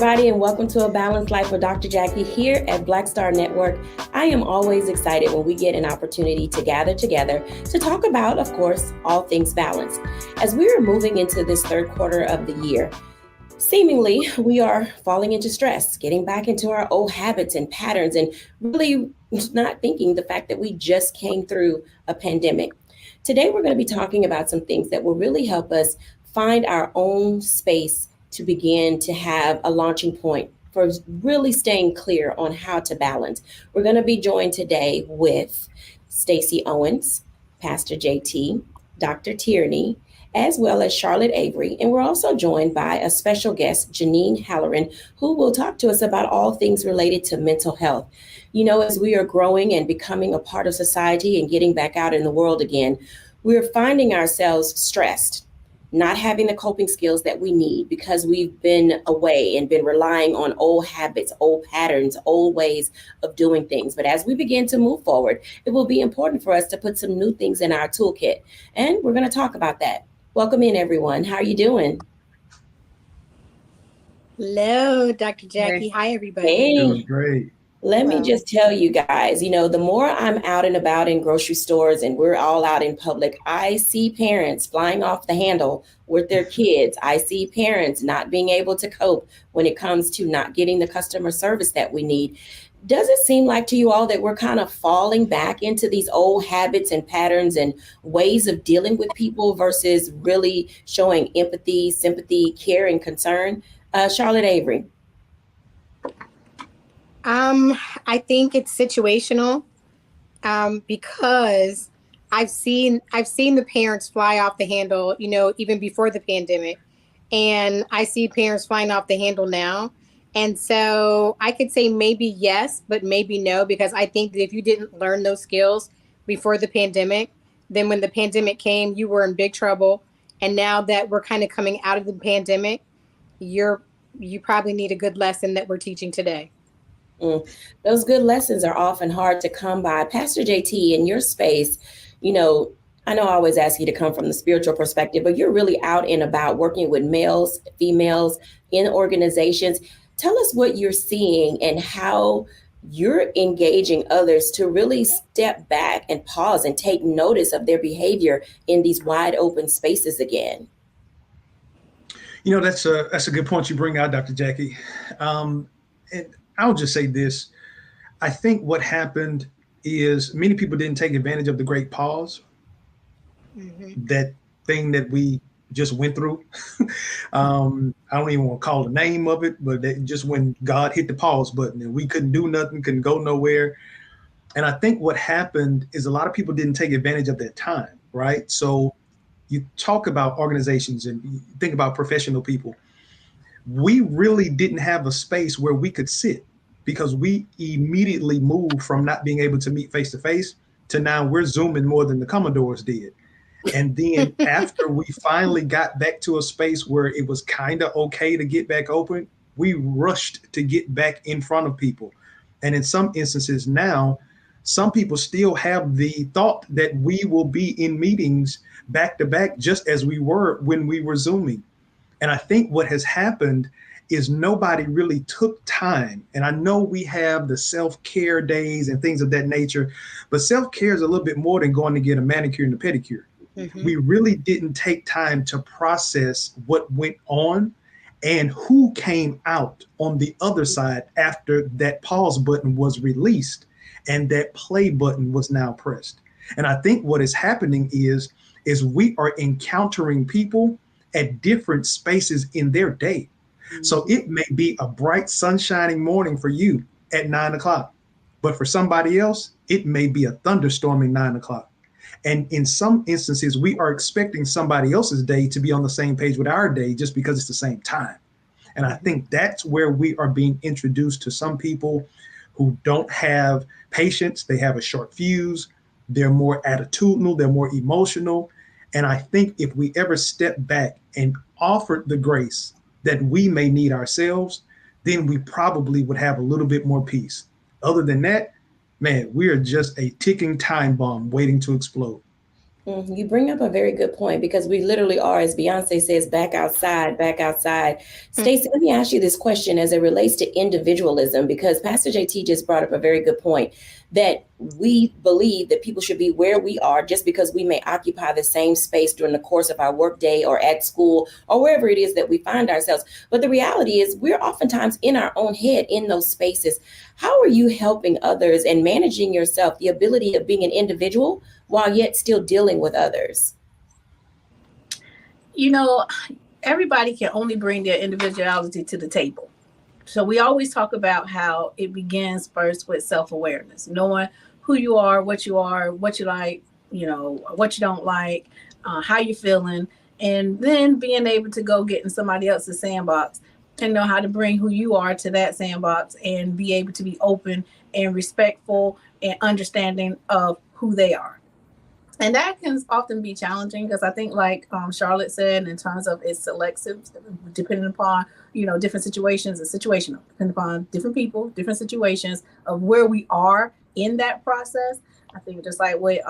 everybody, and welcome to A Balanced Life with Dr. Jacquie here at Black Star Network. I am always excited when we get an opportunity to gather together to talk about, of course, all things balance. As we are moving into this third quarter of the year, seemingly we are falling into stress, getting back into our old habits and patterns, and really not thinking the fact that we just came through a pandemic. Today, we're going to be talking about some things that will really help us find our own space to begin to have a launching point for really staying clear on how to balance. We're going to be joined today with Stacey Owens, Pastor JT, Dr. Tierney, as well as Charlotte Avery. And we're also joined by a special guest, Janine Halloran, who will talk to us about all things related to mental health. You know, as we are growing and becoming a part of society and getting back out in the world again, we're finding ourselves stressed, not having the coping skills that we need because we've been away and been relying on old habits, old patterns, old ways of doing things. But as we begin to move forward, it will be important for us to put some new things in our toolkit. And we're going to talk about that. Welcome in, everyone. How are you doing? Hello, Dr. Jacquie. Hi, everybody. Hey. Doing great. Let me Hello. just tell you guys, the more I'm out and about in grocery stores and we're all out in public, I see parents flying off the handle with their kids. I see parents not being able to cope when it comes to not getting the customer service that we need. Does it seem like to you all that we're kind of falling back into these old habits and patterns and ways of dealing with people versus really showing empathy, sympathy, care, and concern? Charlotte Avery. I think it's situational because I've seen the parents fly off the handle, even before the pandemic, and I see parents flying off the handle now. And so I could say maybe yes, but maybe no, because I think that if you didn't learn those skills before the pandemic, then when the pandemic came, you were in big trouble. And now that we're kind of coming out of the pandemic, you probably need a good lesson that we're teaching today. Mm. Those good lessons are often hard to come by. Pastor JT, in your space, you know, I know I always ask you to come from the spiritual perspective, but you're really out and about working with males, females in organizations. Tell us what you're seeing and how you're engaging others to really step back and pause and take notice of their behavior in these wide open spaces again. That's a good point you bring out, Dr. Jacquie. And I'll just say this. I think what happened is many people didn't take advantage of the great pause, Hmm. that thing that we just went through. I don't even want to call the name of it, but just when God hit the pause button and we couldn't do nothing, couldn't go nowhere. And I think what happened is a lot of people didn't take advantage of that time, right? So you talk about organizations and you think about professional people. We really didn't have a space where we could sit because we immediately moved from not being able to meet face to face to now we're Zooming more than the Commodores did. And then after we finally got back to a space where it was kind of okay to get back open, we rushed to get back in front of people. And in some instances now, some people still have the thought that we will be in meetings back to back, just as we were when we were Zooming. And I think what has happened is nobody really took time. And I know we have the self-care days and things of that nature, but self-care is a little bit more than going to get a manicure and a pedicure. Hmm. We really didn't take time to process what went on and who came out on the other side after that pause button was released and that play button was now pressed. And I think what is happening is we are encountering people at different spaces in their day. So it may be a bright, sunshining morning for you at 9 o'clock, but for somebody else, it may be a thunderstorming 9 o'clock. And in some instances, we are expecting somebody else's day to be on the same page with our day just because it's the same time. And I think that's where we are being introduced to some people who don't have patience. They have a short fuse. They're more attitudinal. They're more emotional. And I think if we ever step back and offered the grace that we may need ourselves, then we probably would have a little bit more peace. Other than that, man, we are just a ticking time bomb waiting to explode. You bring up a very good point because we literally are, as Beyonce says, back outside, back outside. Stacey, let me ask you this question as it relates to individualism, because Pastor JT just brought up a very good point that we believe that people should be where we are just because we may occupy the same space during the course of our workday or at school or wherever it is that we find ourselves. But the reality is we're oftentimes in our own head in those spaces. How are you helping others and managing yourself, the ability of being an individual while yet still dealing with others? You know, everybody can only bring their individuality to the table. So we always talk about how it begins first with self-awareness, knowing who you are, what you like, what you don't like, how you're feeling, and then being able to go get in somebody else's sandbox and know how to bring who you are to that sandbox and be able to be open and respectful and understanding of who they are. And that can often be challenging because I think, like Charlotte said, in terms of it's selective, depending upon different situations and situational, depending upon different people, different situations of where we are in that process. I think just like what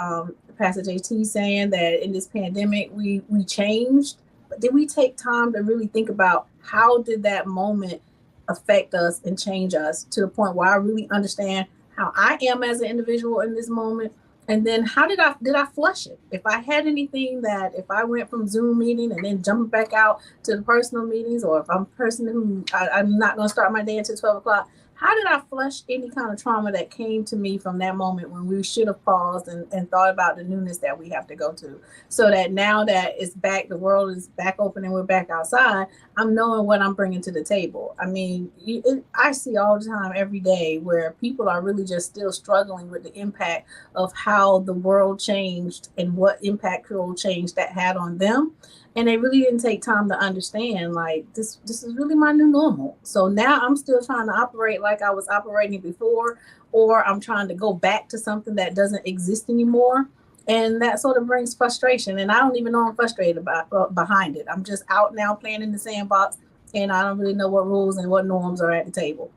Pastor JT saying that in this pandemic we changed, but did we take time to really think about how did that moment affect us and change us to the point where I really understand how I am as an individual in this moment, and then how did I flush it? If I had anything that if I went from Zoom meeting and then jumping back out to the personal meetings, or if I'm a person who I'm not going to start my day until 12 o'clock, how did I flush any kind of trauma that came to me from that moment when we should have paused and thought about the newness that we have to go to, so that now that it's back, the world is back open and we're back outside, I'm knowing what I'm bringing to the table. I mean, I see all the time, every day, where people are really just still struggling with the impact of how the world changed and what impactful change that had on them. And they really didn't take time to understand, like, this is really my new normal. So now I'm still trying to operate like I was operating before, or I'm trying to go back to something that doesn't exist anymore. And that sort of brings frustration. And I don't even know I'm frustrated about behind it. I'm just out now playing in the sandbox, and I don't really know what rules and what norms are at the table.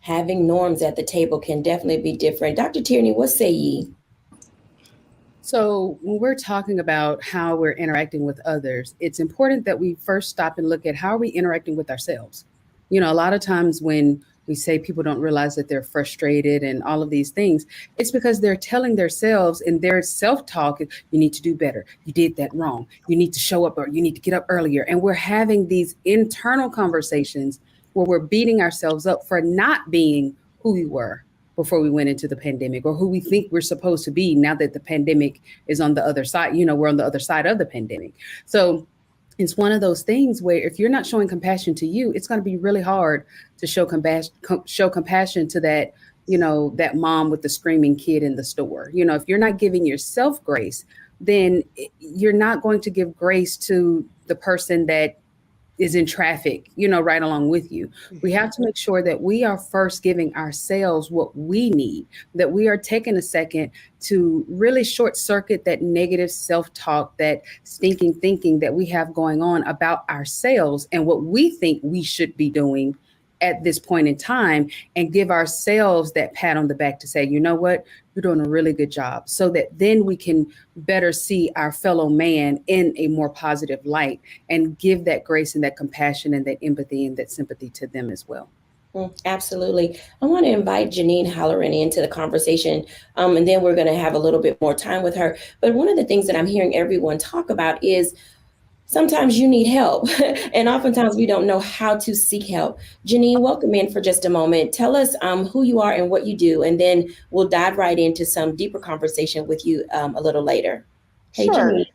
Having norms at the table can definitely be different. Dr. Tierney, what say ye? So when we're talking about how we're interacting with others, it's important that we first stop and look at how are we interacting with ourselves. A lot of times when we say people don't realize that they're frustrated and all of these things, it's because they're telling themselves in their self-talk, you need to do better. You did that wrong. You need to show up, or you need to get up earlier. And we're having these internal conversations where we're beating ourselves up for not being who we were before we went into the pandemic, or who we think we're supposed to be now that the pandemic is on the other side. We're on the other side of the pandemic. So it's one of those things where if you're not showing compassion to you, it's going to be really hard to show compassion to that, that mom with the screaming kid in the store. If you're not giving yourself grace, then you're not going to give grace to the person that is in traffic, right along with you. We have to make sure that we are first giving ourselves what we need, that we are taking a second to really short circuit that negative self-talk, that stinking thinking that we have going on about ourselves and what we think we should be doing at this point in time, and give ourselves that pat on the back to say, you know what, you're doing a really good job, so that then we can better see our fellow man in a more positive light and give that grace and that compassion and that empathy and that sympathy to them as well. Absolutely. I want to invite Janine Halloran into the conversation, and then we're going to have a little bit more time with her. But one of the things that I'm hearing everyone talk about is sometimes you need help, and oftentimes we don't know how to seek help. Janine, welcome in for just a moment. Tell us who you are and what you do, and then we'll dive right into some deeper conversation with you a little later. Hey, Sure. Janine.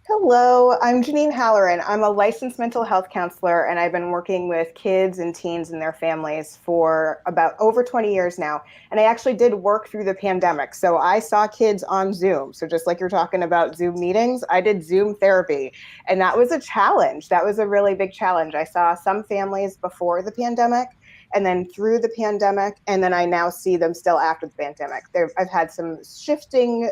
Hello, I'm Janine Halloran. I'm a licensed mental health counselor, and I've been working with kids and teens and their families for about over 20 years now. And I actually did work through the pandemic. So I saw kids on Zoom. So just like you're talking about Zoom meetings, I did Zoom therapy. And that was a challenge. That was a really big challenge. I saw some families before the pandemic, and then through the pandemic, and then I now see them still after the pandemic. I've had some shifting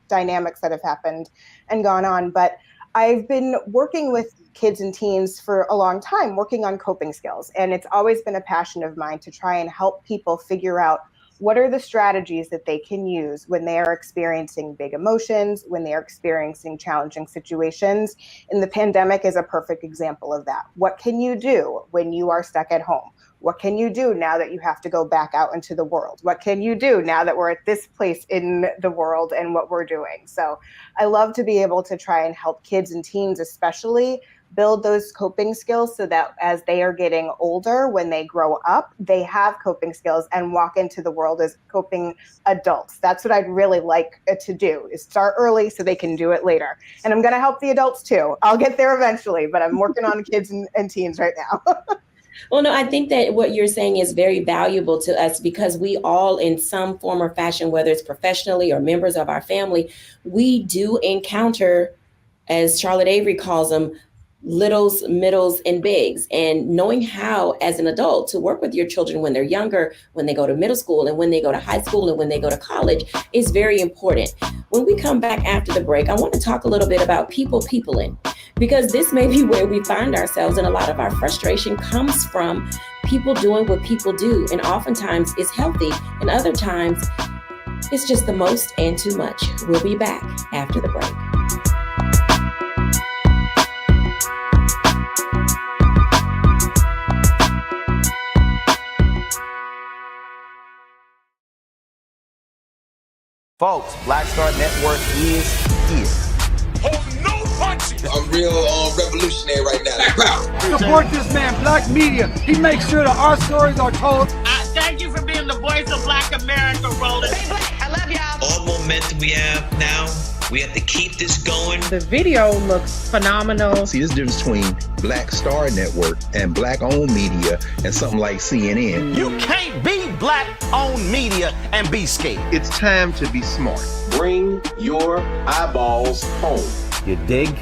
dynamics that have happened and gone on, but I've been working with kids and teens for a long time, working on coping skills. And it's always been a passion of mine to try and help people figure out What are the strategies that they can use when they are experiencing big emotions, when they are experiencing challenging situations? And the pandemic is a perfect example of that. What can you do when you are stuck at home? What can you do now that you have to go back out into the world? What can you do now that we're at this place in the world and what we're doing? So I love to be able to try and help kids and teens especially build those coping skills so that as they are getting older, when they grow up, they have coping skills and walk into the world as coping adults. That's what I'd really like to do, is start early so they can do it later. And I'm going to help the adults too. I'll get there eventually, but I'm working on kids and teens right now. Well, no, I think that what you're saying is very valuable to us because we all, in some form or fashion, whether it's professionally or members of our family, we do encounter, as Charlotte Avery calls them, littles, middles, and bigs. And knowing how, as an adult, to work with your children when they're younger, when they go to middle school, and when they go to high school, and when they go to college is very important. When we come back after the break, I want to talk a little bit about peopling, because this may be where we find ourselves, and a lot of our frustration comes from people doing what people do. And oftentimes it's healthy, and other times it's just the most and too much. We'll be back after the break. Folks, Black Star Network is here. Hold no punches. I'm real revolutionary right now. Support this man, Black Media. He makes sure that our stories are told. Thank you for being the voice of Black America, Roland. Stay black. I love y'all. All momentum we have now, we have to keep this going. The video looks phenomenal. See, this difference between Black Star Network and Black-owned media and something like CNN. You can't be Black-owned media and be scared. It's time to be smart. Bring your eyeballs home. You dig?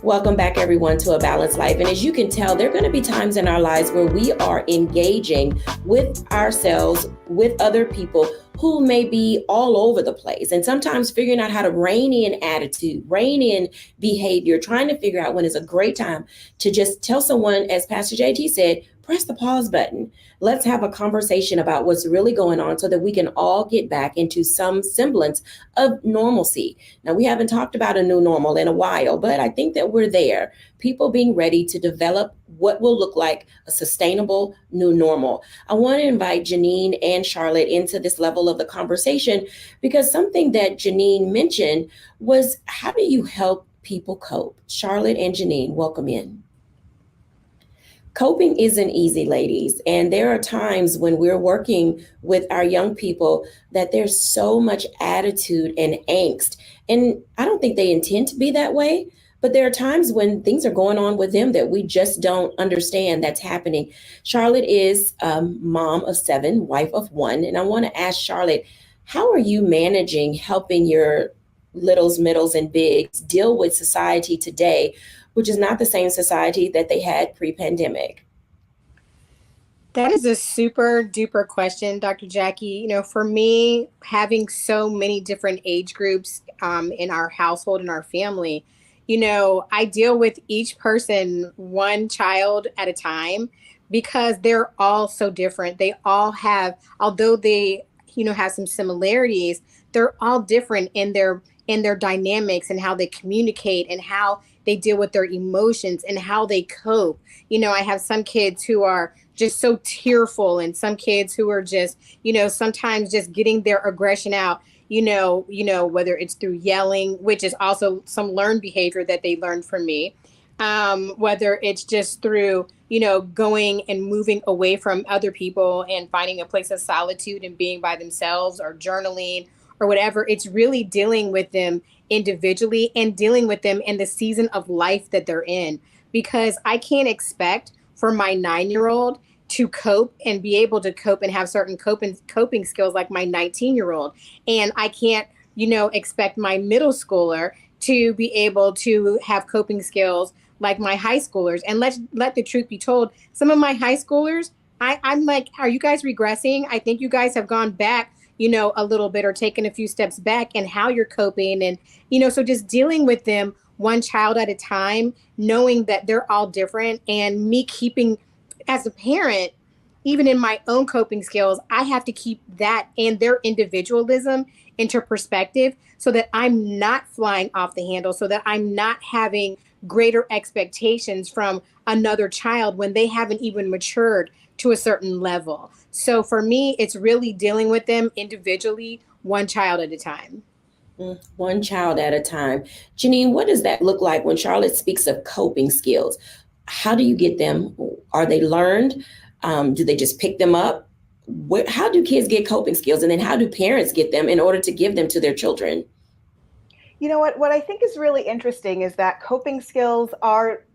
Welcome back, everyone, to A Balanced Life. And as you can tell, there are going to be times in our lives where we are engaging with ourselves, with other people who may be all over the place. And sometimes figuring out how to rein in attitude, rein in behavior, trying to figure out when is a great time to just tell someone, as Pastor JT said, press the pause button. Let's have a conversation about what's really going on so that we can all get back into some semblance of normalcy. Now, we haven't talked about a new normal in a while, but I think that we're there. People being ready to develop what will look like a sustainable new normal. I want to invite Janine and Charlotte into this level of the conversation because something that Janine mentioned was, how do you help people cope? Charlotte and Janine, welcome in. Coping isn't easy, ladies. And there are times when we're working with our young people that there's so much attitude and angst. And I don't think they intend to be that way, but there are times when things are going on with them that we just don't understand that's happening. Charlotte is mom of 7, wife of 1. And I want to ask Charlotte, how are you managing helping your littles, middles, and bigs deal with society today, which is not the same society that they had pre-pandemic? That is a super duper question, Dr. Jacquie. You know, for me, having so many different age groups in our household and our family, you know, I deal with each person one child at a time because they're all so different. They all have, although they, you know, have some similarities, they're all different in their dynamics and how they communicate and how they deal with their emotions and how they cope. You know, I have some kids who are just so tearful and some kids who are just, you know, sometimes just getting their aggression out, you know, whether it's through yelling, which is also some learned behavior that they learned from me, whether it's just through, you know, going and moving away from other people and finding a place of solitude and being by themselves or journaling or whatever. It's really dealing with them individually and dealing with them in the season of life that they're in, because I can't expect for my 9-year-old to cope and be able to cope and have certain coping skills like my 19-year-old. And I can't, expect my middle schooler to be able to have coping skills like my high schoolers. And let the truth be told, some of my high schoolers, I'm like, are you guys regressing? I think you guys have gone back, a little bit or taken a few steps back in how you're coping. And, so just dealing with them one child at a time, knowing that they're all different, and me keeping, as a parent, even in my own coping skills, I have to keep that and their individualism into perspective so that I'm not flying off the handle, so that I'm not having greater expectations from another child when they haven't even matured to a certain level. So for me, it's really dealing with them individually, one child at a time. One child at a time. Janine, what does that look like when Charlotte speaks of coping skills? How do you get them? Are they learned? Do they just pick them up? How do kids get coping skills? And then how do parents get them in order to give them to their children? You know what I think is really interesting is that coping skills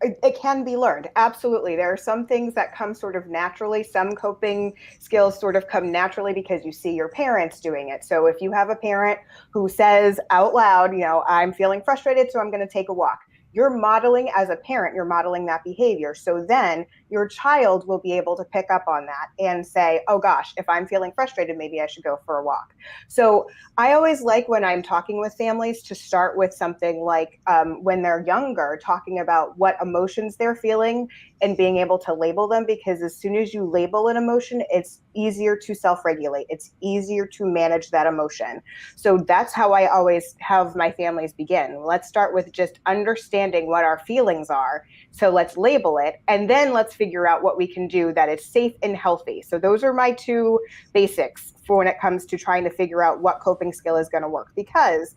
it can be learned. Absolutely. There are some things that come sort of naturally. Some coping skills sort of come naturally because you see your parents doing it. So if you have a parent who says out loud, I'm feeling frustrated, so I'm going to take a walk. You're modeling, as a parent, you're modeling that behavior. So then your child will be able to pick up on that and say, oh gosh, if I'm feeling frustrated, maybe I should go for a walk. So I always like, when I'm talking with families, to start with something like when they're younger, talking about what emotions they're feeling and being able to label them, because as soon as you label an emotion, it's easier to self-regulate. It's easier to manage that emotion. So that's how I always have my families begin. Let's start with just understanding what our feelings are. So let's label it, and then let's figure out what we can do that is safe and healthy. So those are my two basics for when it comes to trying to figure out what coping skill is going to work, because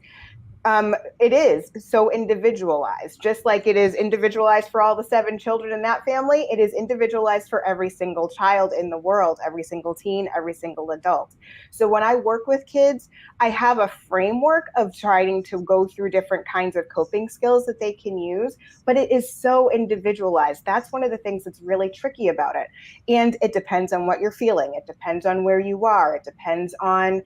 it is so individualized. Just like it is individualized for all the 7 children in that family, it is individualized for every single child in the world, every single teen, every single adult. So when I work with kids, I have a framework of trying to go through different kinds of coping skills that they can use, but it is so individualized. That's one of the things that's really tricky about it. And it depends on what you're feeling. It depends on where you are. It depends on,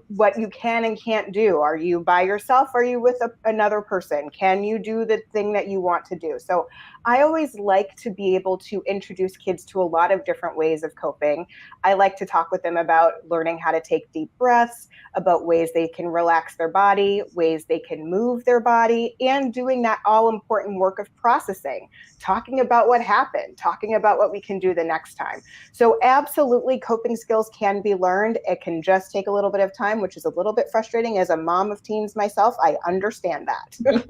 what you can and can't do. Are you by yourself? Are you with another person? Can you do the thing that you want to do? So I always like to be able to introduce kids to a lot of different ways of coping. I like to talk with them about learning how to take deep breaths, about ways they can relax their body, ways they can move their body, and doing that all important work of processing, talking about what happened, talking about what we can do the next time. So absolutely, coping skills can be learned. It can just take a little bit of time, which is a little bit frustrating. As a mom of teens myself, I understand that.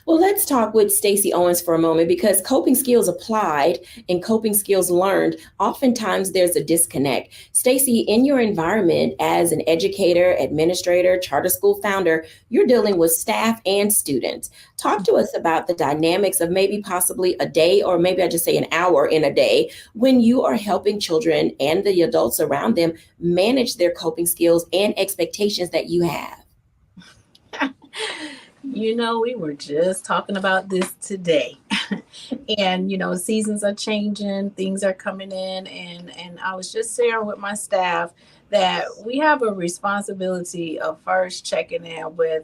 Well, let's talk with Stacey Owens for a moment, because coping skills applied and coping skills learned, oftentimes there's a disconnect. Stacey, in your environment as an educator, administrator, charter school founder, you're dealing with staff and students. Talk to us about the dynamics of maybe possibly a day, or maybe I just say an hour in a day, when you are helping children and the adults around them manage their coping skills and expectations that you have. We were just talking about this today. And, seasons are changing, things are coming in. And I was just sharing with my staff that we have a responsibility of first checking in with,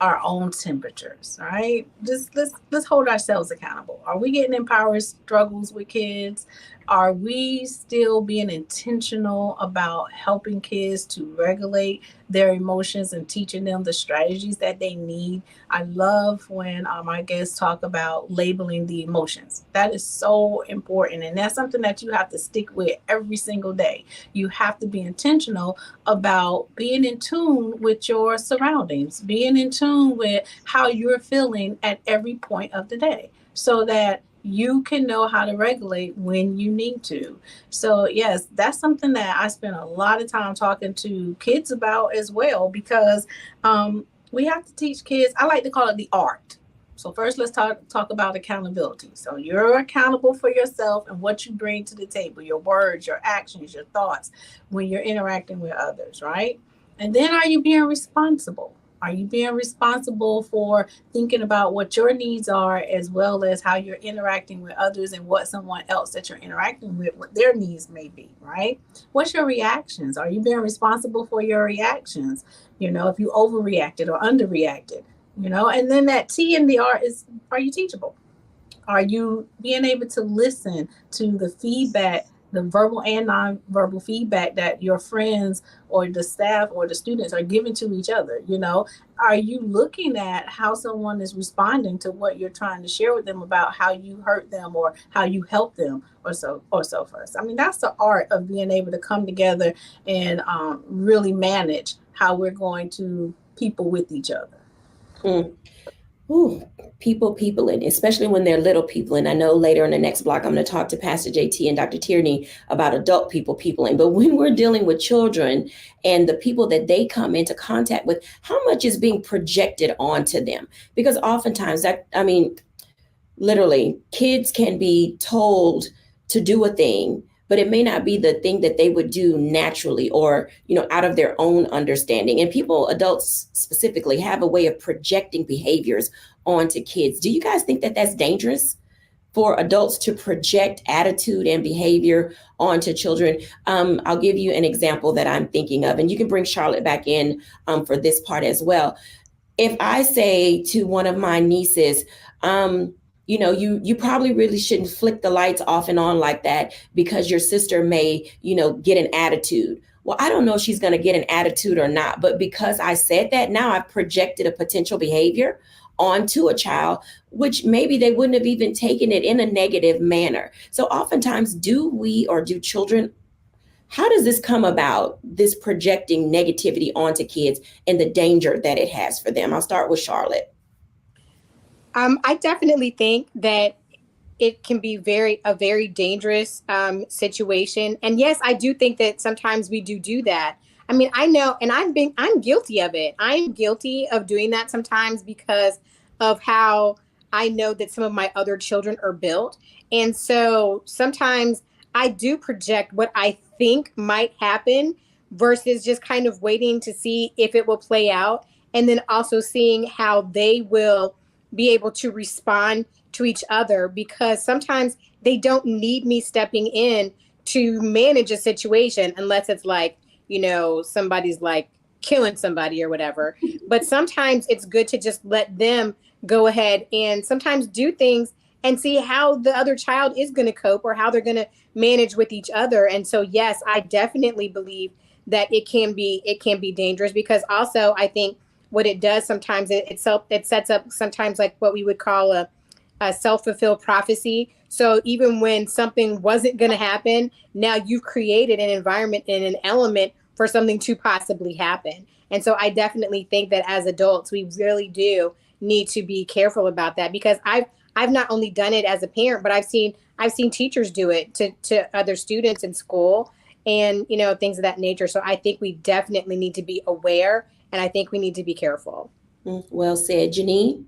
our own temperatures, right? Just let's hold ourselves accountable. Are we getting in power struggles with kids? Are we still being intentional about helping kids to regulate their emotions and teaching them the strategies that they need? I love when my guests talk about labeling the emotions. That is so important. And that's something that you have to stick with every single day. You have to be intentional about being in tune with your surroundings, being in tune with how you're feeling at every point of the day, so that you can know how to regulate when you need to. So yes, that's something that I spend a lot of time talking to kids about as well, because we have to teach kids. I like to call it the art. So first, let's talk about accountability. So you're accountable for yourself and what you bring to the table, your words, your actions, your thoughts when you're interacting with others, right? And then are you being responsible? Are you being responsible for thinking about what your needs are, as well as how you're interacting with others and what someone else that you're interacting with, what their needs may be, right? What's your reactions? Are you being responsible for your reactions? You know, if you overreacted or underreacted, you know, and then that T in the R is, are you teachable? Are you being able to listen to the feedback, the verbal and nonverbal feedback that your friends or the staff or the students are giving to each other? You know, are you looking at how someone is responding to what you're trying to share with them about how you hurt them or how you help them or so forth? I mean, that's the art of being able to come together and really manage how we're going to people with each other. Ooh, people, and especially when they're little people. And I know later in the next block, I'm going to talk to Pastor JT and Dr. Tierney about adult peopling. But when we're dealing with children and the people that they come into contact with, how much is being projected onto them? Because oftentimes literally, kids can be told to do a thing, but it may not be the thing that they would do naturally or, you know, out of their own understanding. And people, adults specifically, have a way of projecting behaviors onto kids. Do you guys think that that's dangerous for adults to project attitude and behavior onto children? I'll give you an example that I'm thinking of, and you can bring Charlotte back in for this part as well. If I say to one of my nieces, you know, you probably really shouldn't flick the lights off and on like that because your sister may, you know, get an attitude. Well, I don't know if she's going to get an attitude or not, but because I said that, now I've projected a potential behavior onto a child, which maybe they wouldn't have even taken it in a negative manner. So oftentimes, do children, how does this come about, this projecting negativity onto kids and the danger that it has for them? I'll start with Charlotte. I definitely think that it can be a very dangerous situation. And yes, I do think that sometimes we do that. I mean, I know, and I'm guilty of it. I'm guilty of doing that sometimes because of how I know that some of my other children are built. And so sometimes I do project what I think might happen versus just kind of waiting to see if it will play out. And then also seeing how they will be able to respond to each other, because sometimes they don't need me stepping in to manage a situation unless it's like, you know, somebody's like killing somebody or whatever. But sometimes it's good to just let them go ahead and sometimes do things and see how the other child is going to cope or how they're going to manage with each other. And so, yes, I definitely believe that it can be dangerous, because also I think what it does sometimes, it sets up sometimes like what we would call a self-fulfilled prophecy. So even when something wasn't going to happen, now you've created an environment and an element for something to possibly happen. And so I definitely think that as adults, we really do need to be careful about that, because I've not only done it as a parent, but I've seen teachers do it to other students in school and, you know, things of that nature. So I think we definitely need to be aware, and I think we need to be careful. Well said. Janine?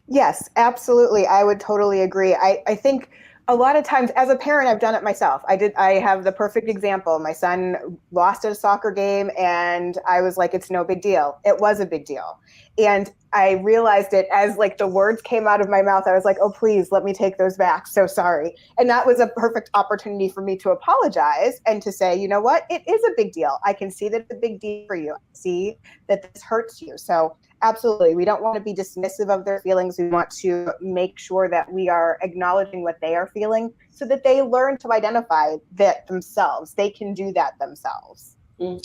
Yes, absolutely. I would totally agree. I think a lot of times as a parent, I've done it myself. I have the perfect example. My son lost at a soccer game and I was like, it's no big deal. It was a big deal. And I realized it as like the words came out of my mouth. I was like, oh, please let me take those back. So sorry. And that was a perfect opportunity for me to apologize and to say, you know what, it is a big deal. I can see that it's a big deal for you. I see that this hurts you. So absolutely. We don't want to be dismissive of their feelings. We want to make sure that we are acknowledging what they are feeling so that they learn to identify that themselves. They can do that themselves.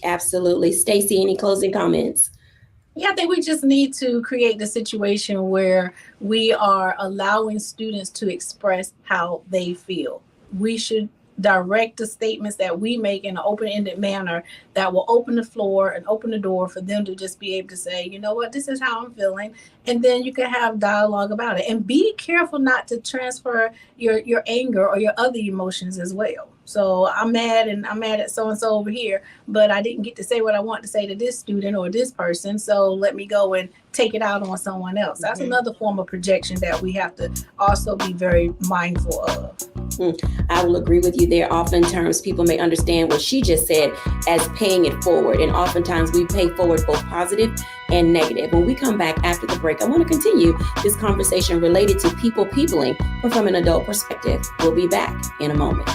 Absolutely. Stacey, any closing comments? Yeah, I think we just need to create the situation where we are allowing students to express how they feel. We should direct the statements that we make in an open-ended manner that will open the floor and open the door for them to just be able to say, you know what, this is how I'm feeling. And then you can have dialogue about it. And be careful not to transfer your anger or your other emotions as well. So I'm mad at so-and-so over here, but I didn't get to say what I want to say to this student or this person. So let me go and take it out on someone else. That's another form of projection that we have to also be very mindful of. I will agree with you there. Oftentimes, people may understand what she just said as paying it forward. And oftentimes, we pay forward both positive and negative. When we come back after the break, I want to continue this conversation related to peopling, but from an adult perspective. We'll be back in a moment.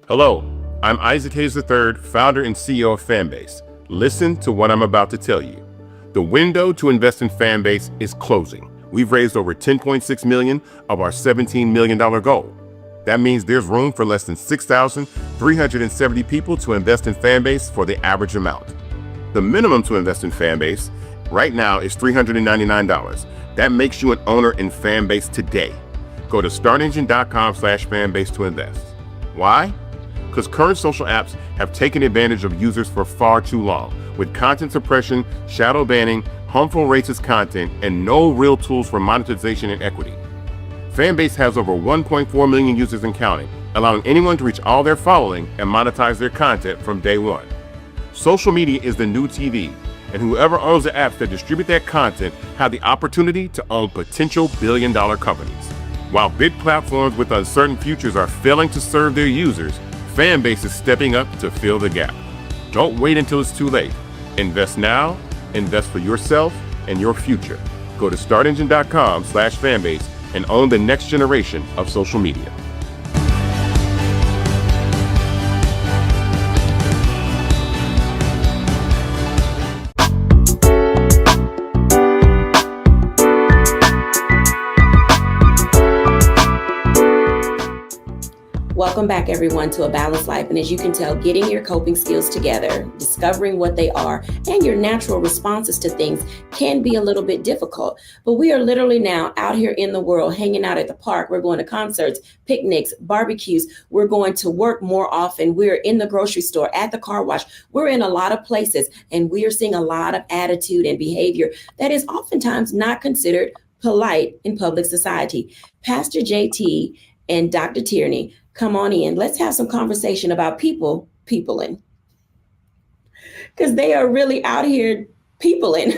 Hello, I'm Isaac Hayes III, founder and CEO of Fanbase. Listen to what I'm about to tell you. The window to invest in Fanbase is closing. We've raised over $10.6 million of our $17 million goal. That means there's room for less than 6,370 people to invest in Fanbase for the average amount. The minimum to invest in Fanbase right now is $399. That makes you an owner in Fanbase today. Go to startengine.com/fanbase to invest. Why? Because current social apps have taken advantage of users for far too long, with content suppression, shadow banning, harmful racist content, and no real tools for monetization and equity. Fanbase has over 1.4 million users and counting, allowing anyone to reach all their following and monetize their content from day one. Social media is the new TV, and whoever owns the apps that distribute that content have the opportunity to own potential billion-dollar companies. While big platforms with uncertain futures are failing to serve their users, Fanbase is stepping up to fill the gap. Don't wait until it's too late. Invest now, invest for yourself and your future. Go to startengine.com/fanbase and own the next generation of social media. Welcome back, everyone, to A Balanced Life. And as you can tell, getting your coping skills together, discovering what they are, and your natural responses to things can be a little bit difficult. But we are literally now out here in the world, hanging out at the park. We're going to concerts, picnics, barbecues. We're going to work more often. We're in the grocery store, at the car wash. We're in a lot of places, and we are seeing a lot of attitude and behavior that is oftentimes not considered polite in public society. Pastor JT and Dr. Tierney, come on in. Let's have some conversation about peopling. Because they are really out here peopling,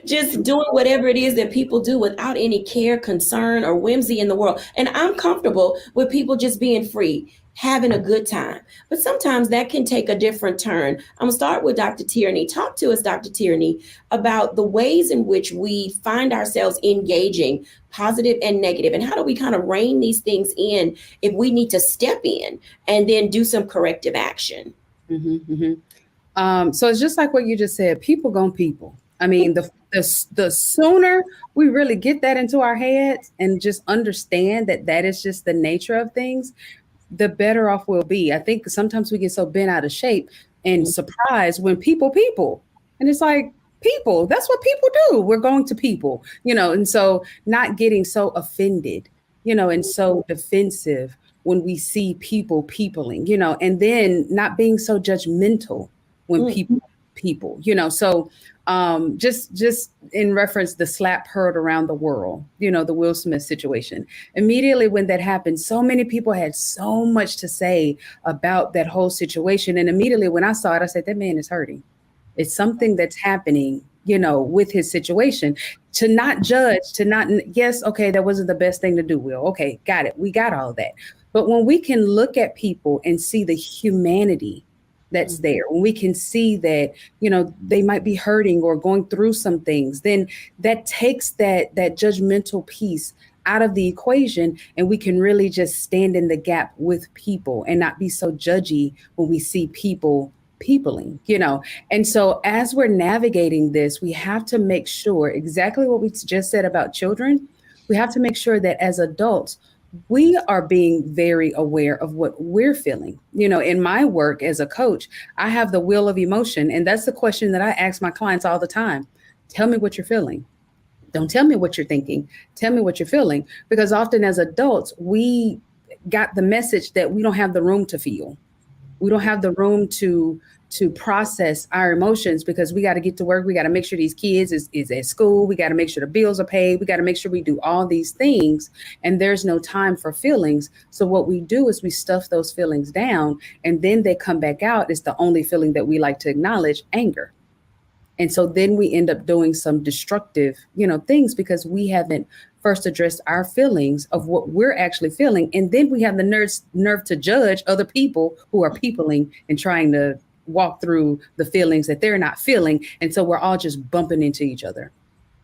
just doing whatever it is that people do without any care, concern, or whimsy in the world. And I'm comfortable with people just being free, having a good time. But sometimes that can take a different turn. I'm gonna start with Dr. Tierney. Talk to us, Dr. Tierney, about the ways in which we find ourselves engaging positive and negative, and how do we kind of rein these things in if we need to step in and then do some corrective action? So it's just like what you just said, people gonna people. I mean, the sooner we really get that into our heads and just understand that that is just the nature of things, the better off we'll be. I think sometimes we get so bent out of shape and surprised when people, and it's like, people, that's what people do. We're going to people, and so not getting so offended, and so defensive when we see people peopling, and then not being so judgmental when people, so just in reference, the slap heard around the world, the Will Smith situation. Immediately when that happened, so many people had so much to say about that whole situation. And immediately when I saw it, I said, that man is hurting. It's something that's happening, with his situation. To not judge, yes, okay, that wasn't the best thing to do, Will. Okay, got it. We got all that. But when we can look at people and see the humanity that's there, when we can see that, they might be hurting or going through some things, then that takes that judgmental piece out of the equation, and we can really just stand in the gap with people and not be so judgy when we see people peopling, And so as we're navigating this, we have to make sure exactly what we just said about children. We have to make sure that as adults, we are being very aware of what we're feeling. In my work as a coach, I have the wheel of emotion. And that's the question that I ask my clients all the time. Tell me what you're feeling. Don't tell me what you're thinking. Tell me what you're feeling. Because often as adults, we got the message that we don't have the room to feel. We don't have the room to process our emotions because we got to get to work. We got to make sure these kids is at school. We got to make sure the bills are paid. We got to make sure we do all these things. And there's no time for feelings. So what we do is we stuff those feelings down, and then they come back out. It's the only feeling that we like to acknowledge, anger. And so then we end up doing some destructive, things because we haven't first addressed our feelings of what we're actually feeling. And then we have the nerve to judge other people who are peopling and trying to walk through the feelings that they're not feeling. And so we're all just bumping into each other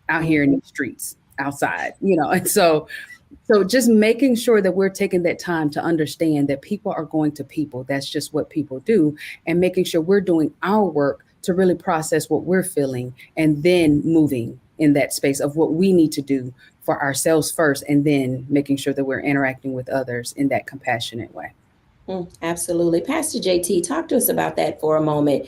out here in the streets, outside, and so just making sure that we're taking that time to understand that people are going to people. That's just what people do. And making sure we're doing our work to really process what we're feeling and then moving in that space of what we need to do for ourselves first, and then making sure that we're interacting with others in that compassionate way. Absolutely. Pastor JT, talk to us about that for a moment.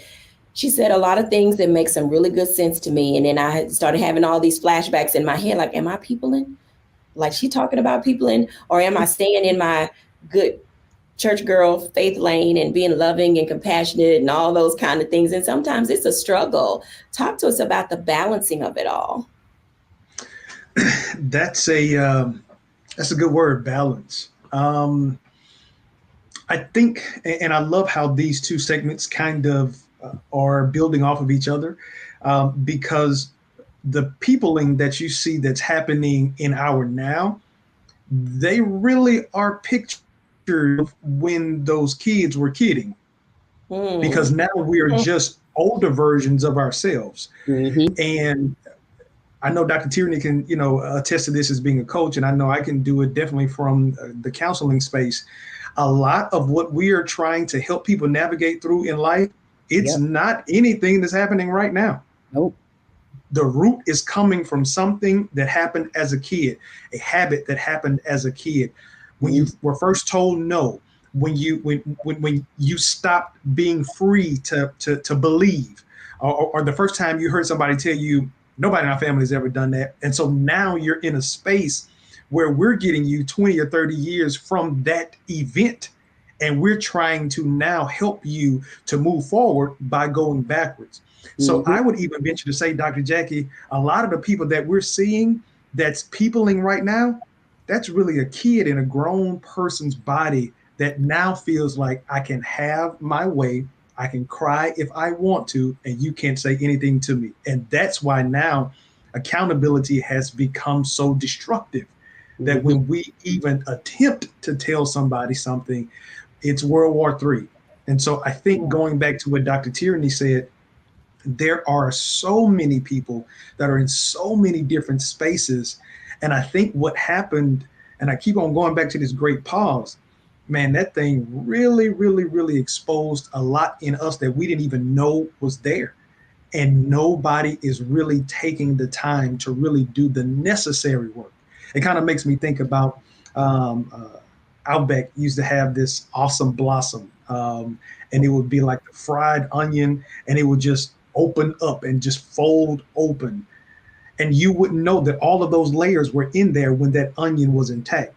She said a lot of things that make some really good sense to me. And then I started having all these flashbacks in my head, like, am I peopling? Like she talking about peopling, or am I staying in my good church girl faith lane and being loving and compassionate and all those kind of things? And sometimes it's a struggle. Talk to us about the balancing of it all. That's a good word, balance. I think, and I love how these two segments kind of are building off of each other, because the peopling that you see that's happening in our now, they really are pictures of when those kids were kidding, because now we are just older versions of ourselves. And I know Dr. Tierney can, attest to this as being a coach, and I know I can do it definitely from the counseling space. A lot of what we are trying to help people navigate through in life, it's not anything that's happening right now. Nope. The root is coming from something that happened as a kid, a habit that happened as a kid. When you were first told no, when you stopped being free to believe, or the first time you heard somebody tell you, nobody in our family has ever done that. And so now you're in a space where we're getting you 20 or 30 years from that event. And we're trying to now help you to move forward by going backwards. So I would even venture to say, Dr. Jacquie, a lot of the people that we're seeing that's peopling right now, that's really a kid in a grown person's body that now feels like I can have my way. I can cry if I want to, and you can't say anything to me. And that's why now accountability has become so destructive that when we even attempt to tell somebody something, it's World War III. And so I think going back to what Dr. Tierney said, there are so many people that are in so many different spaces. And I think what happened, and I keep on going back to this great pause, man, that thing really, really, really exposed a lot in us that we didn't even know was there. And nobody is really taking the time to really do the necessary work. It kind of makes me think about Outback used to have this awesome blossom, and it would be like the fried onion, and it would just open up and just fold open. And you wouldn't know that all of those layers were in there when that onion was intact.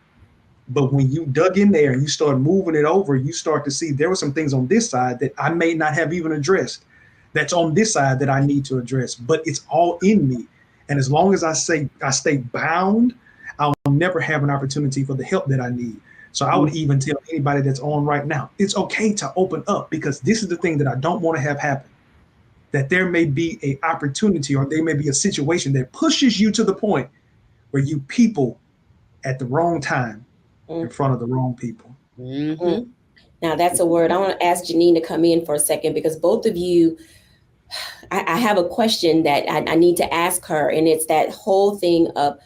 But when you dug in there and you start moving it over, you start to see there were some things on this side that I may not have even addressed. That's on this side that I need to address, but it's all in me. And as long as I stay bound, I'll never have an opportunity for the help that I need. So I would even tell anybody that's on right now, it's okay to open up, because this is the thing that I don't want to have happen. That there may be an opportunity, or there may be a situation that pushes you to the point where you people at the wrong time in front of the wrong people. Now that's a word. I want to ask Janine to come in for a second, because both of you, I have a question that I need to ask her. And it's that whole thing of,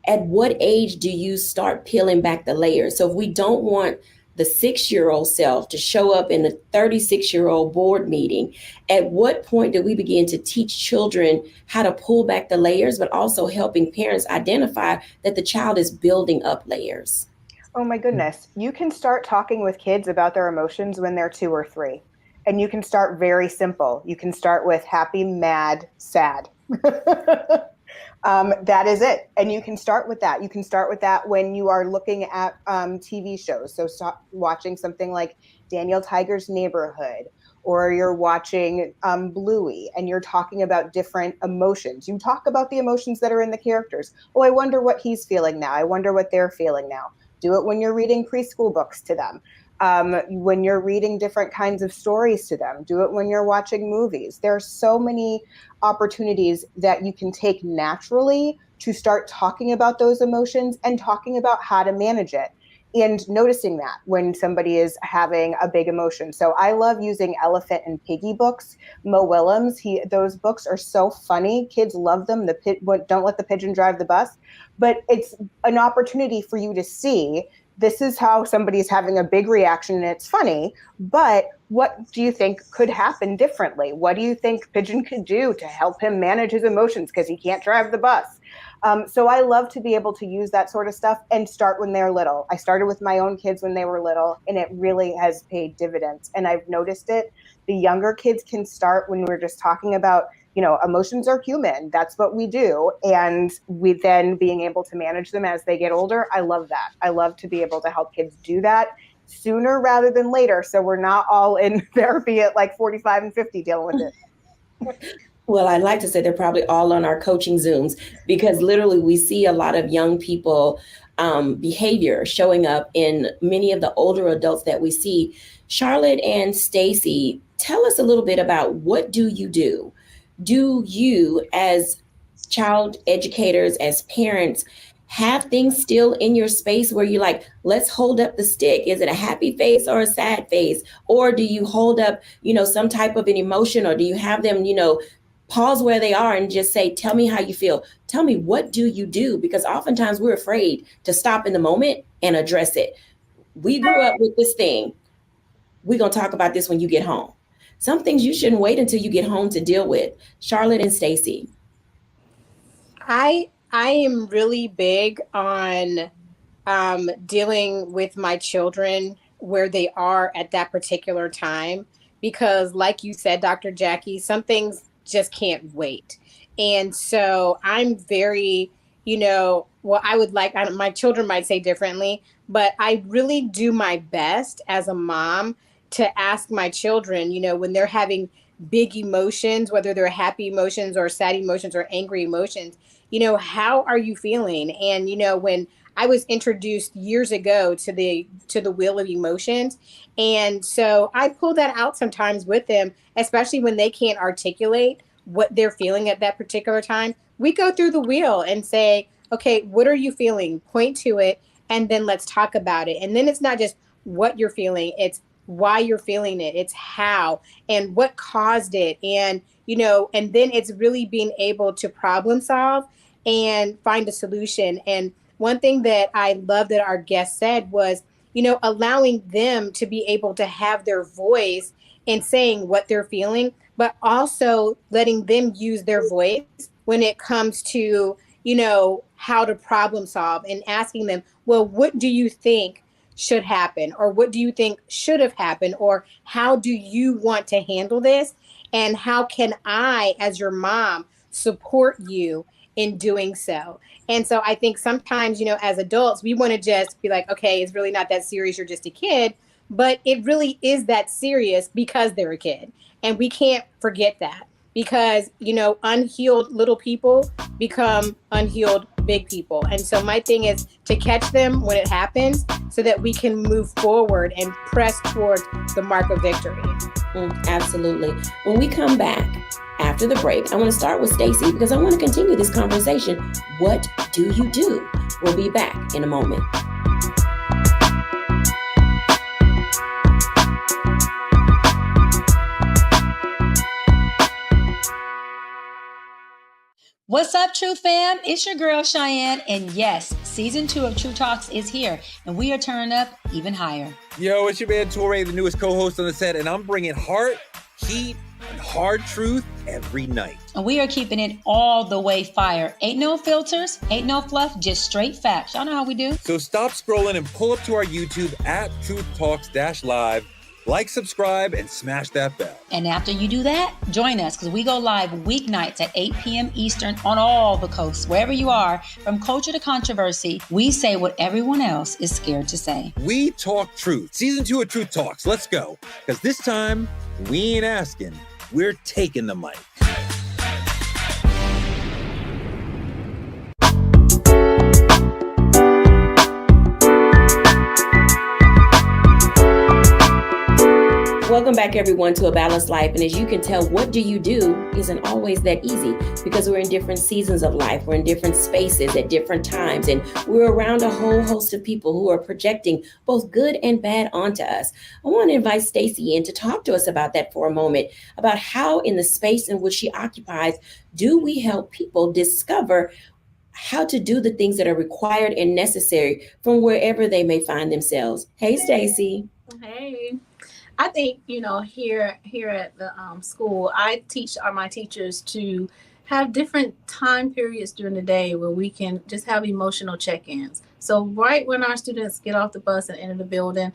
at what age do you start peeling back the layers? So if we don't want the 6-year-old self to show up in the 36-year-old board meeting, at what point do we begin to teach children how to pull back the layers, but also helping parents identify that the child is building up layers? Oh my goodness. You can start talking with kids about their emotions when they're 2 or 3. And you can start very simple. You can start with happy, mad, sad. That is it. And you can start with that. You can start with that when you are looking at TV shows. So stop watching something like Daniel Tiger's Neighborhood, or you're watching Bluey, and you're talking about different emotions. You talk about the emotions that are in the characters. Oh, I wonder what he's feeling now. I wonder what they're feeling now. Do it when you're reading preschool books to them. When you're reading different kinds of stories to them, do it when you're watching movies. There are so many opportunities that you can take naturally to start talking about those emotions and talking about how to manage it. And noticing that when somebody is having a big emotion. So I love using Elephant and Piggy books. Mo Willems, those books are so funny. Kids love them. Don't let the pigeon drive the bus. But it's an opportunity for you to see, this is how somebody's having a big reaction and it's funny, but what do you think could happen differently? What do you think Pigeon could do to help him manage his emotions because he can't drive the bus? So I love to be able to use that sort of stuff and start when they're little. I started with my own kids when they were little, and it really has paid dividends. And I've noticed it. The younger kids can start when we're just talking about, emotions are human. That's what we do. And we then being able to manage them as they get older. I love that. I love to be able to help kids do that sooner rather than later. So we're not all in therapy at like 45 and 50 dealing with it. Well, I'd like to say they're probably all on our coaching Zooms, because literally we see a lot of young people behavior showing up in many of the older adults that we see. Charlotte and Stacy, tell us a little bit about, what do you do? Do you, as child educators, as parents, have things still in your space where you like, let's hold up the stick? Is it a happy face or a sad face? Or do you hold up, some type of an emotion, or do you have them, pause where they are and just say, tell me how you feel. Tell me, what do you do? Because oftentimes we're afraid to stop in the moment and address it. We grew up with this thing. We're going to talk about this when you get home. Some things you shouldn't wait until you get home to deal with. Charlotte and Stacy. I am really big on dealing with my children where they are at that particular time, because like you said, Dr. Jacquie, some things just can't wait. And so I'm very, I would like, my children might say differently, but I really do my best as a mom to ask my children, when they're having big emotions, whether they're happy emotions or sad emotions or angry emotions, how are you feeling? And, when I was introduced years ago to the wheel of emotions. And so I pull that out sometimes with them, especially when they can't articulate what they're feeling at that particular time. We go through the wheel and say, okay, what are you feeling? Point to it. And then let's talk about it. And then it's not just what you're feeling, it's why you're feeling it. It's how and what caused it. And, and then it's really being able to problem solve and find a solution. And one thing that I love that our guest said was, allowing them to be able to have their voice in saying what they're feeling, but also letting them use their voice when it comes to, how to problem solve, and asking them, well, what do you think should happen? Or what do you think should have happened? Or how do you want to handle this? And how can I, as your mom, support you in doing so? And so I think sometimes, as adults, we want to just be like, okay, it's really not that serious. You're just a kid. But it really is that serious because they're a kid. And we can't forget that, because, unhealed little people become unhealed big people. And so my thing is to catch them when it happens so that we can move forward and press towards the mark of victory. Absolutely. When we come back after the break, I want to start with Stacy, because I want to continue this conversation. What do you do? We'll be back in a moment. What's up, True Fam? It's your girl, Cheyenne. And yes, season 2 of True Talks is here, and we are turning up even higher. Yo, it's your man, Torre, the newest co-host on the set, and I'm bringing heart, heat, and hard truth every night. And we are keeping it all the way fire. Ain't no filters, ain't no fluff, just straight facts. Y'all know how we do. So stop scrolling and pull up to our YouTube at Truth Talks-Live. Like, subscribe, and smash that bell. And after you do that, join us, because we go live weeknights at 8 p.m. Eastern on all the coasts. Wherever you are, from culture to controversy, we say what everyone else is scared to say. We talk truth. Season 2 of Truth Talks. Let's go. Because this time, we ain't asking. We're taking the mic. Welcome back, everyone, to A Balanced Life. And as you can tell, what do you do isn't always that easy because we're in different seasons of life. We're in different spaces at different times. And we're around a whole host of people who are projecting both good and bad onto us. I want to invite Stacey in to talk to us about that for a moment, about how in the space in which she occupies, do we help people discover how to do the things that are required and necessary from wherever they may find themselves. Hey, Stacey. Hey. I think, here at the school, I teach my teachers to have different time periods during the day where we can just have emotional check-ins. So right when our students get off the bus and enter the building,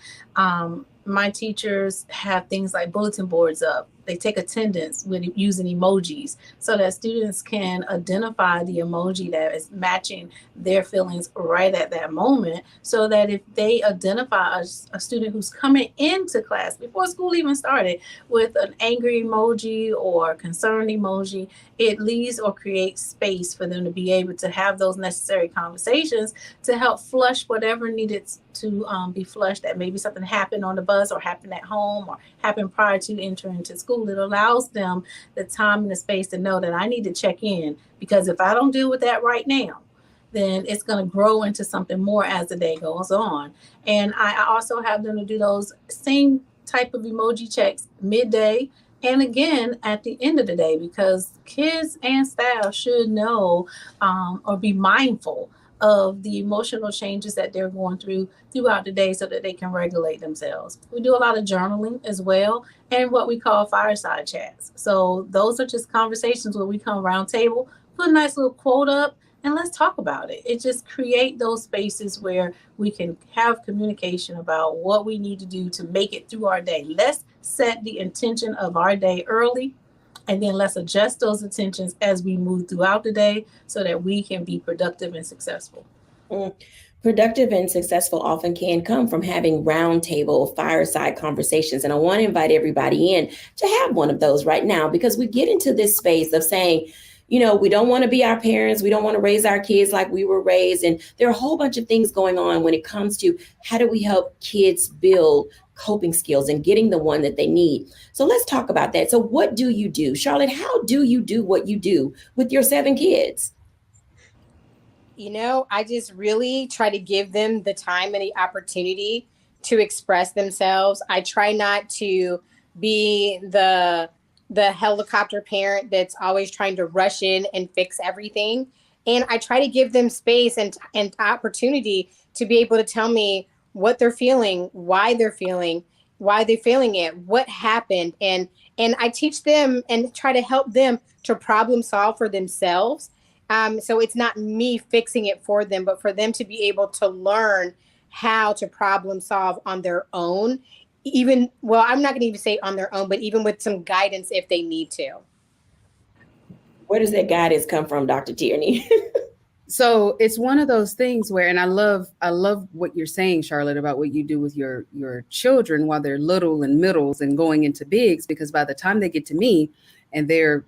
my teachers have things like bulletin boards up. They take attendance with using emojis so that students can identify the emoji that is matching their feelings right at that moment, so that if they identify a student who's coming into class before school even started with an angry emoji or concerned emoji, it leaves or creates space for them to be able to have those necessary conversations to help flush whatever needed to be flushed. That maybe something happened on the bus or happened at home or happened prior to entering to school. It allows them the time and the space to know that I need to check in, because if I don't deal with that right now, then it's going to grow into something more as the day goes on. And I also have them to do those same type of emoji checks midday and again at the end of the day, because kids and staff should know or be mindful of the emotional changes that they're going through throughout the day so that they can regulate themselves. We do a lot of journaling as well, and what we call fireside chats. So those are just conversations where we come around table, put a nice little quote up, and let's talk about it. It just create those spaces where we can have communication about what we need to do to make it through our day. Let's set the intention of our day early, and then let's adjust those intentions as we move throughout the day so that we can be productive and successful. Productive and successful often can come from having roundtable fireside conversations. And I want to invite everybody in to have one of those right now, because we get into this space of saying, we don't want to be our parents. We don't want to raise our kids like we were raised. And there are a whole bunch of things going on when it comes to how do we help kids build coping skills and getting the one that they need. So let's talk about that. So what do you do? Charlotte, how do you do what you do with your 7 kids? I just really try to give them the time and the opportunity to express themselves. I try not to be the helicopter parent that's always trying to rush in and fix everything. And I try to give them space and opportunity to be able to tell me what they're feeling, why they're feeling it, what happened. And I teach them and try to help them to problem solve for themselves. So it's not me fixing it for them, but for them to be able to learn how to problem solve on their own. I'm not going to even say on their own, but even with some guidance if they need to. Where does that guidance come from, Dr. Tierney? So it's one of those things where, and I love what you're saying, Charlotte, about what you do with your children while they're little and middles and going into bigs, because by the time they get to me and they're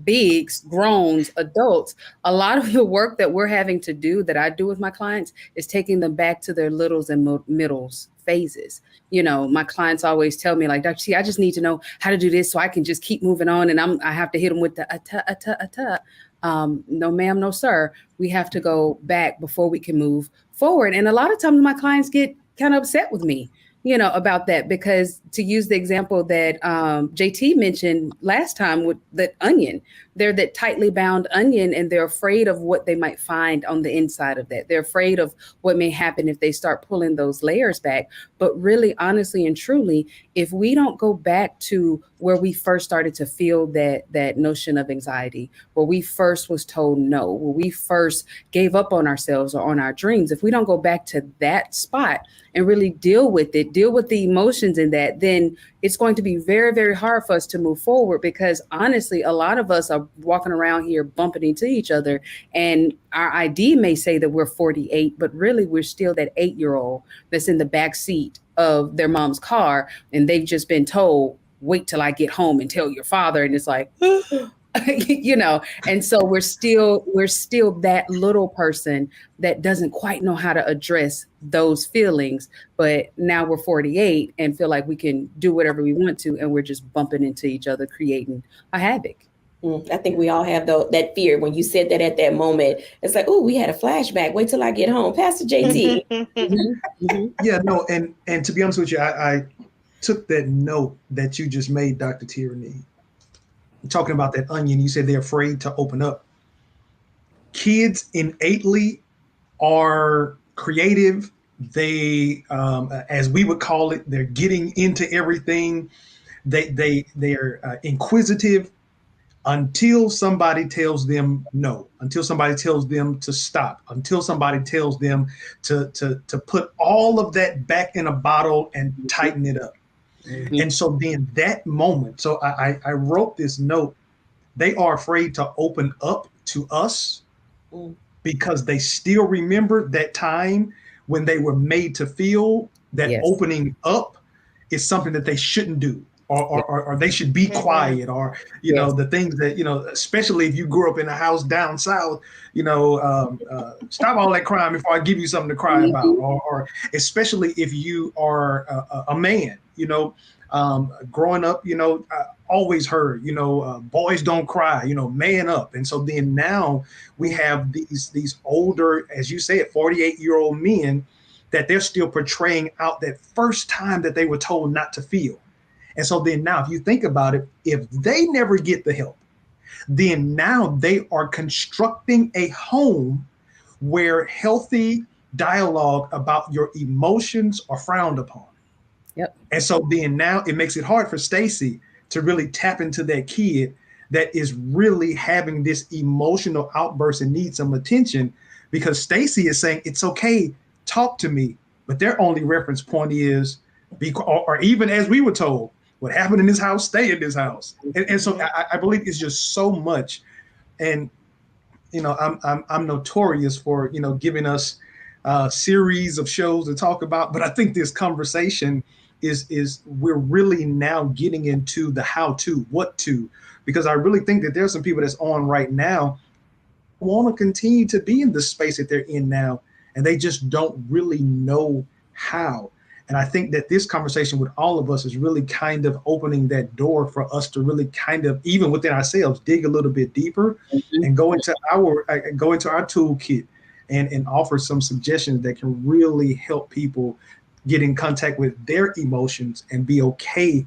bigs, growns, adults, a lot of the work that we're having to do, that I do with my clients, is taking them back to their littles and middles phases. My clients always tell me, like, Dr. T, I just need to know how to do this so I can just keep moving on. And I have to hit them with the no, ma'am, no, sir. We have to go back before we can move forward. And a lot of times my clients get kind of upset with me, about that, because to use the example that JT mentioned last time with the onion, they're that tightly bound onion, and they're afraid of what they might find on the inside of that. They're afraid of what may happen if they start pulling those layers back. But really, honestly and truly, if we don't go back to where we first started to feel that notion of anxiety, where we first was told no, where we first gave up on ourselves or on our dreams, if we don't go back to that spot and really deal with it, deal with the emotions in that, then it's going to be very, very hard for us to move forward, because honestly, a lot of us are walking around here bumping into each other, and our ID may say that we're 48, but really we're still that 8-year-old that's in the back seat of their mom's car, and they've just been told, wait till I get home and tell your father. And it's like, you know, and so we're still that little person that doesn't quite know how to address those feelings. But now we're 48 and feel like we can do whatever we want to, and we're just bumping into each other, creating a havoc. I think we all have that fear. When you said that at that moment, it's like, oh, we had a flashback. Wait till I get home. Pastor JT. Yeah, no, and to be honest with you, I took that note that you just made, Dr. Tierney, talking about that onion. You said they're afraid to open up. Kids innately are creative. They, as we would call it, they're getting into everything. They're inquisitive until somebody tells them no, until somebody tells them to stop, until somebody tells them to put all of that back in a bottle and tighten it up. And so then that moment, so I wrote this note, they are afraid to open up to us because they still remember that time when they were made to feel that opening up is something that they shouldn't do. Or they should be quiet, or you know, the things that, you know, especially if you grew up in a house down south, you know, stop all that crying before I give you something to cry about, or especially if you are a man, you know, growing up, you know, I always heard, you know, boys don't cry, you know, man up. And so then now we have these older, as you said, 48-year-old men that they're still portraying out that first time that they were told not to feel. And so then now, if you think about it, if they never get the help, then now they are constructing a home where healthy dialogue about your emotions are frowned upon. Yep. And so then now it makes it hard for Stacy to really tap into that kid that is really having this emotional outburst and needs some attention, because Stacy is saying, it's okay, talk to me. But their only reference point is, or even as we were told, what happened in this house, stay in this house. And so I believe it's just so much. And, you know, I'm notorious for, you know, giving us a series of shows to talk about. But I think this conversation is we're really now getting into the how to, what to, because I really think that there's some people that's on right now who want to continue to be in the space that they're in now, and they just don't really know how. And I think that this conversation with all of us is really kind of opening that door for us to really kind of, even within ourselves, dig a little bit deeper and go into our toolkit and offer some suggestions that can really help people get in contact with their emotions and be okay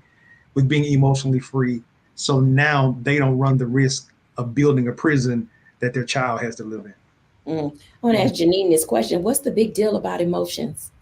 with being emotionally free. So now they don't run the risk of building a prison that their child has to live in. I want to ask Janine this question. What's the big deal about emotions?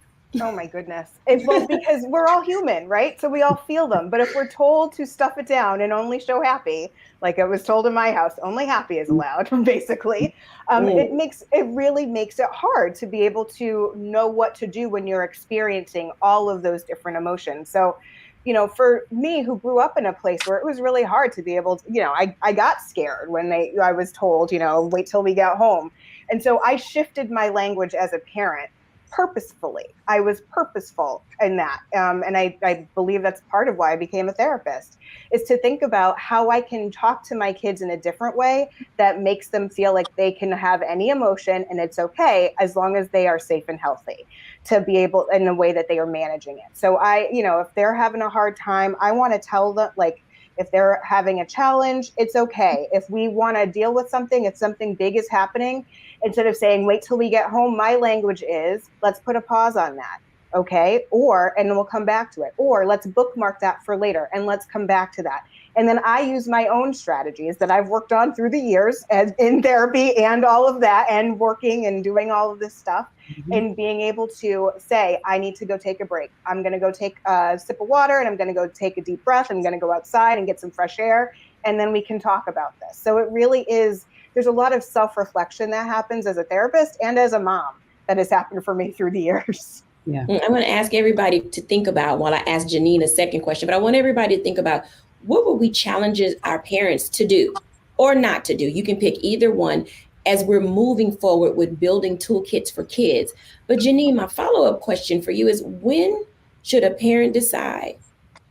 Oh my goodness. Well, because we're all human, right? So we all feel them. But if we're told to stuff it down and only show happy, like I was told in my house, only happy is allowed, basically, it really makes it hard to be able to know what to do when you're experiencing all of those different emotions. So, you know, for me, who grew up in a place where it was really hard to be able to, you know, I got scared when I was told, you know, wait till we get home. And so I shifted my language as a parent purposefully. I was purposeful in that. And I believe that's part of why I became a therapist, is to think about how I can talk to my kids in a different way that makes them feel like they can have any emotion and it's okay, as long as they are safe and healthy, to be able, in a way that they are managing it. So if they're having a hard time, I want to tell them, like, if they're having a challenge, it's okay. If we want to deal with something, if something big is happening, instead of saying, wait till we get home, my language is, let's put a pause on that, okay? And we'll come back to it. Or let's bookmark that for later, and let's come back to that. And then I use my own strategies that I've worked on through the years as in therapy and all of that, and working and doing all of this stuff, and being able to say, I need to go take a break. I'm going to go take a sip of water, and I'm going to go take a deep breath. I'm going to go outside and get some fresh air, and then we can talk about this. So it really is, there's a lot of self-reflection that happens as a therapist and as a mom that has happened for me through the years. Yeah. I'm going to ask everybody to think about, while I ask Janine a second question, but I want everybody to think about, what would we challenge our parents to do or not to do? You can pick either one as we're moving forward with building toolkits for kids. But Janine, my follow-up question for you is, when should a parent decide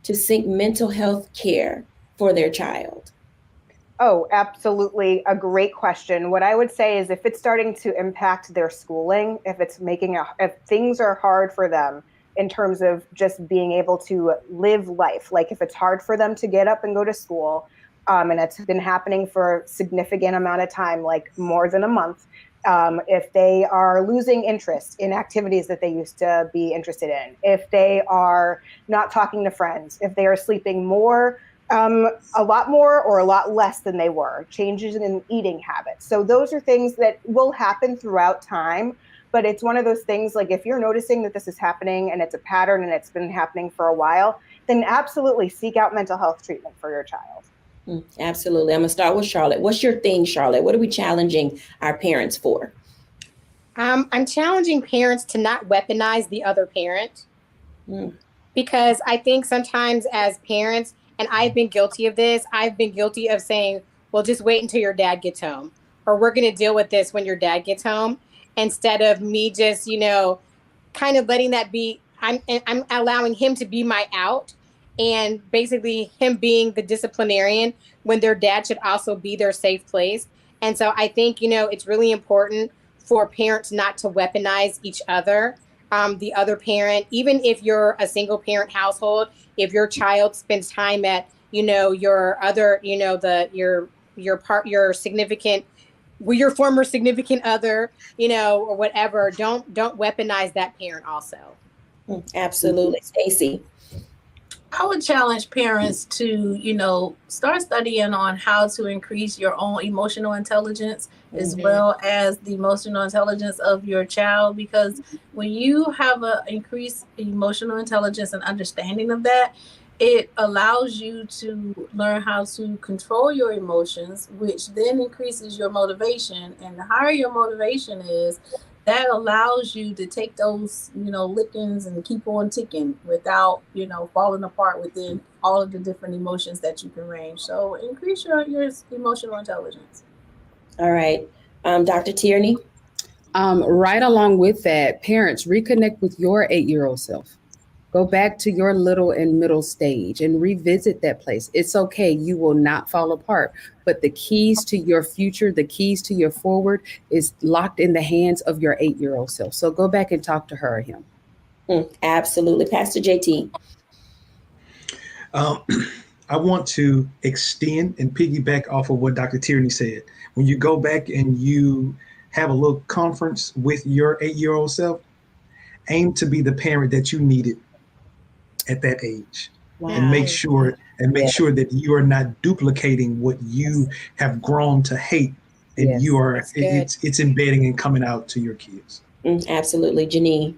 to seek mental health care for their child? Oh, absolutely. A great question. What I would say is if it's starting to impact their schooling, if things are hard for them in terms of just being able to live life, like if it's hard for them to get up and go to school, and it's been happening for a significant amount of time, like more than a month, if they are losing interest in activities that they used to be interested in, if they are not talking to friends, if they are sleeping more, a lot more or a lot less than they were, changes in eating habits. So those are things that will happen throughout time, but it's one of those things, like if you're noticing that this is happening and it's a pattern and it's been happening for a while, then absolutely seek out mental health treatment for your child. Absolutely. I'm going to start with Charlotte. What's your thing, Charlotte? What are we challenging our parents for? I'm challenging parents to not weaponize the other parent. Because I think sometimes as parents, and I've been guilty of this, I've been guilty of saying, well, just wait until your dad gets home, or we're going to deal with this when your dad gets home, instead of me just, kind of letting that be, I'm allowing him to be my out, and basically him being the disciplinarian when their dad should also be their safe place. And so I think, it's really important for parents not to weaponize each other. The other parent, even if you're a single parent household, if your child spends time at, your other, your significant, your former significant other, or whatever, don't weaponize that parent also. Absolutely. Stacey. I would challenge parents to, start studying on how to increase your own emotional intelligence as well as the emotional intelligence of your child. Because when you have an increased emotional intelligence and understanding of that, it allows you to learn how to control your emotions, which then increases your motivation. And the higher your motivation is, that allows you to take those, lickings and keep on ticking without, falling apart within all of the different emotions that you can range. So increase your emotional intelligence. All right. Dr. Tierney? Right along with that, parents, reconnect with your 8-year-old self. Go back to your little and middle stage and revisit that place. It's okay. You will not fall apart. But the keys to your future, the keys to your forward is locked in the hands of your 8-year-old self. So go back and talk to her or him. Absolutely. Pastor JT. I want to extend and piggyback off of what Dr. Tierney said. When you go back and you have a little conference with your 8-year-old self, aim to be the parent that you needed at that age. Wow. And make sure that you are not duplicating what you have grown to hate, and you are it's embedding and coming out to your kids. Absolutely. Janine.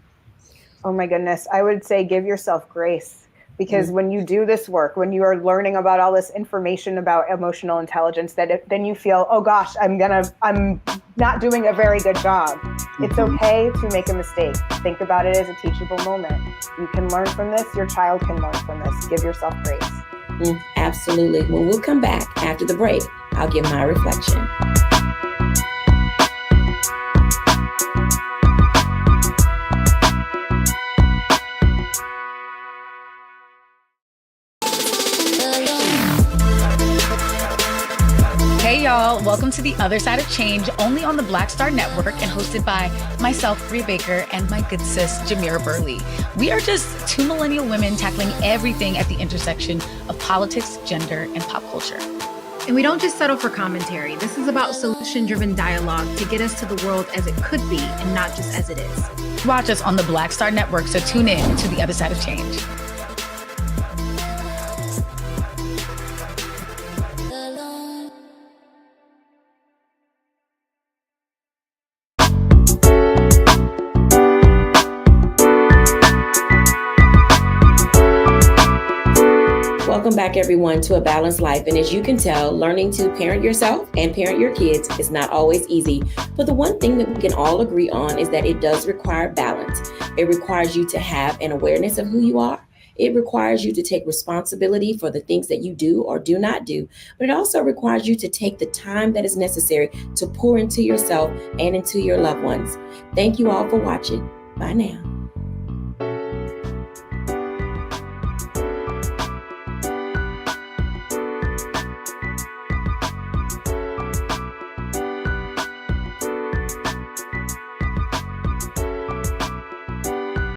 Oh my goodness. I would say give yourself grace, because when you do this work, when you are learning about all this information about emotional intelligence, then you feel, oh gosh, I'm not doing a very good job. It's okay to make a mistake. Think about it as a teachable moment. You can learn from this. Your child can learn from this. Give yourself grace. Absolutely. When we'll come back after the break, I'll give my reflection. Hey y'all, welcome to The Other Side of Change, only on the Black Star Network and hosted by myself, Bree Baker, and my good sis, Jamira Burley. We are just two millennial women tackling everything at the intersection of politics, gender, and pop culture. And we don't just settle for commentary. This is about solution-driven dialogue to get us to the world as it could be and not just as it is. Watch us on the Black Star Network, so tune in to The Other Side of Change. Welcome back, everyone, to A Balanced Life. And as you can tell, learning to parent yourself and parent your kids is not always easy. But the one thing that we can all agree on is that it does require balance. It requires you to have an awareness of who you are. It requires you to take responsibility for the things that you do or do not do. But it also requires you to take the time that is necessary to pour into yourself and into your loved ones. Thank you all for watching. Bye now.